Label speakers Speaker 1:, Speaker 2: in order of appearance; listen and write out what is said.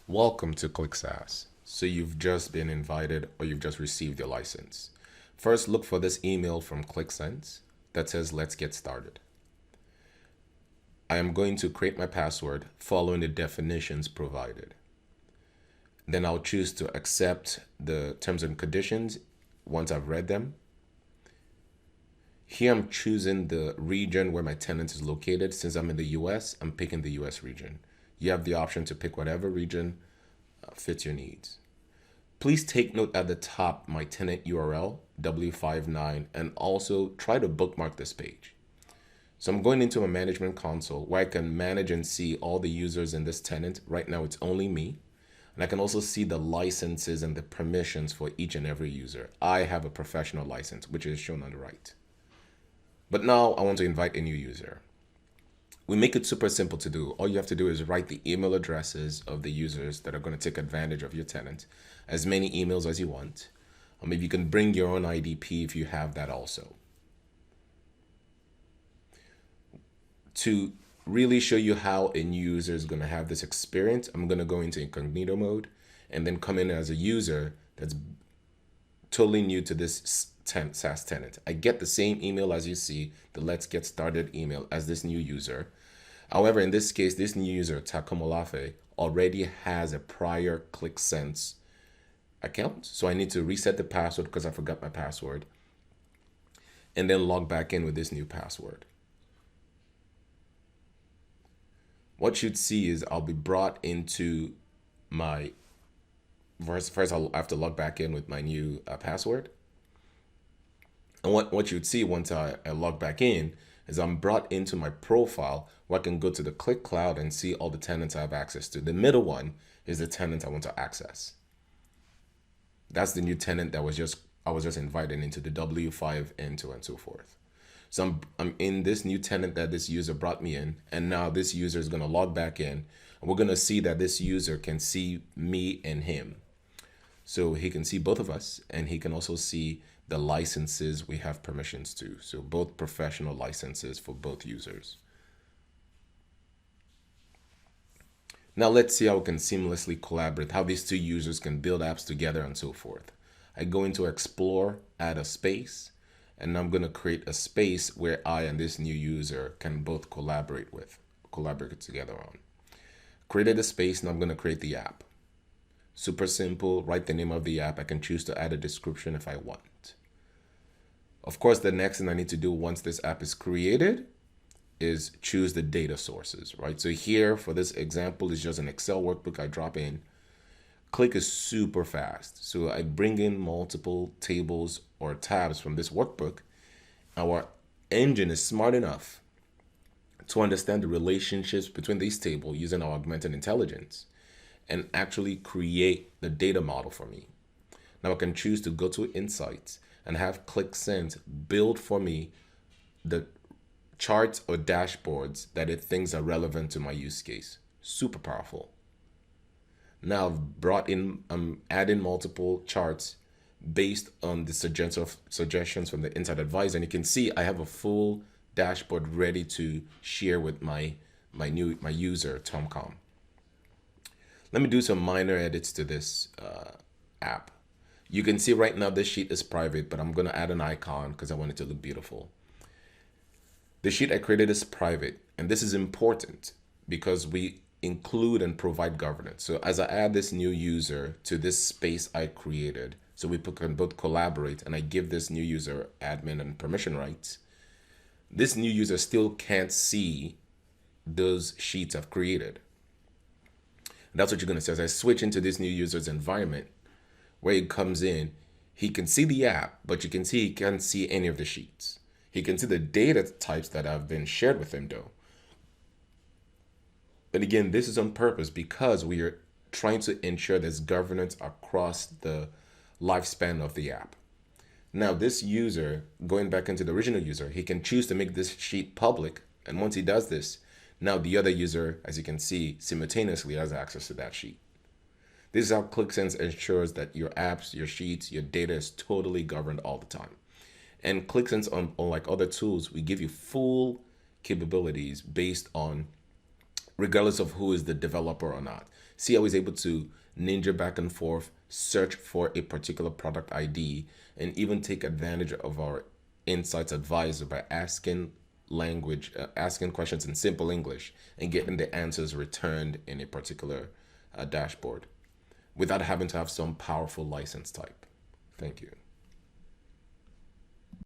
Speaker 1: Welcome to Qlik Saas. So you've just been invited or you've just received your license. First, look for this email from Qlik Saas that says, let's get started. I am going to create my password following the definitions provided. Then I'll choose to accept the terms and conditions once I've read them. Here I'm choosing the region where my tenant is located. Since I'm in the US, I'm picking the US region. You have the option to pick whatever region fits your needs. Please take note at the top my tenant URL, W59, and also try to bookmark this page. So I'm going into a management console where I can manage and see all the users in this tenant. Right now it's only me. And I can also see the licenses and the permissions for each and every user. I have a professional license, which is shown on the right. But now I want to invite a new user. We make it super simple to do. All you have to do is write the email addresses of the users that are going to take advantage of your tenant, as many emails as you want. Or maybe you can bring your own IDP if you have that also. To really show you how a new user is going to have this experience, I'm going to go into incognito mode and then come in as a user that's totally new to this SaaS tenant. I get the same email as you see, the let's get started email as this new user. However, in this case, this new user, Takomolafe, already has a prior Qlik Saas account. So I need to reset the password because I forgot my password and then log back in with this new password. What you'd see is I'll be brought into my, first I'll have to log back in with my new password. And what you'd see once I log back in is I'm brought into my profile where I can go to the Qlik Cloud and see all the tenants I have access to. The middle one is the tenant I want to access. That's the new tenant that I was just invited into the W5 into and so forth. So I'm in this new tenant that this user brought me in, and now this user is going to log back in, and we're going to see that this user can see me and him. So he can see both of us, and he can also see the licenses we have permissions to. So both professional licenses for both users. Now let's see how we can seamlessly collaborate, how these two users can build apps together and so forth. I go into Explore, add a space, and I'm going to create a space where I and this new user can both collaborate together on. Created a space, and I'm going to create the app. Super simple, write the name of the app. I can choose to add a description if I want. Of course, the next thing I need to do once this app is created is choose the data sources, right? So here for this example is just an Excel workbook I drop in. Qlik is super fast. So I bring in multiple tables or tabs from this workbook. Our engine is smart enough to understand the relationships between these tables using our augmented intelligence and actually create the data model for me. Now I can choose to go to Insights and have Qlik Saas build for me the charts or dashboards that it thinks are relevant to my use case. Super powerful. Now I've brought in, I'm adding multiple charts based on the suggestions from the Insight Advisor, and you can see I have a full dashboard ready to share with my user TomCom. Let me do some minor edits to this app. You can see right now this sheet is private, but I'm going to add an icon because I want it to look beautiful. The sheet I created is private, and this is important because we include and provide governance. So as I add this new user to this space I created, so we can both collaborate, and I give this new user admin and permission rights, this new user still can't see those sheets I've created. And that's what you're going to see. As I switch into this new user's environment, where he comes in, he can see the app, but you can see he can't see any of the sheets. He can see the data types that have been shared with him though. But again, this is on purpose because we are trying to ensure there's governance across the lifespan of the app. Now this user, going back into the original user, he can choose to make this sheet public. And once he does this, now the other user, as you can see, simultaneously has access to that sheet. This is how Qlik Saas ensures that your apps, your sheets, your data is totally governed all the time. And Qlik Saas, unlike other tools, we give you full capabilities based on regardless of who is the developer or not. See, I was able to ninja back and forth, search for a particular product ID, and even take advantage of our insights advisor by asking questions in simple English and getting the answers returned in a particular dashboard without having to have some powerful license type. Thank you.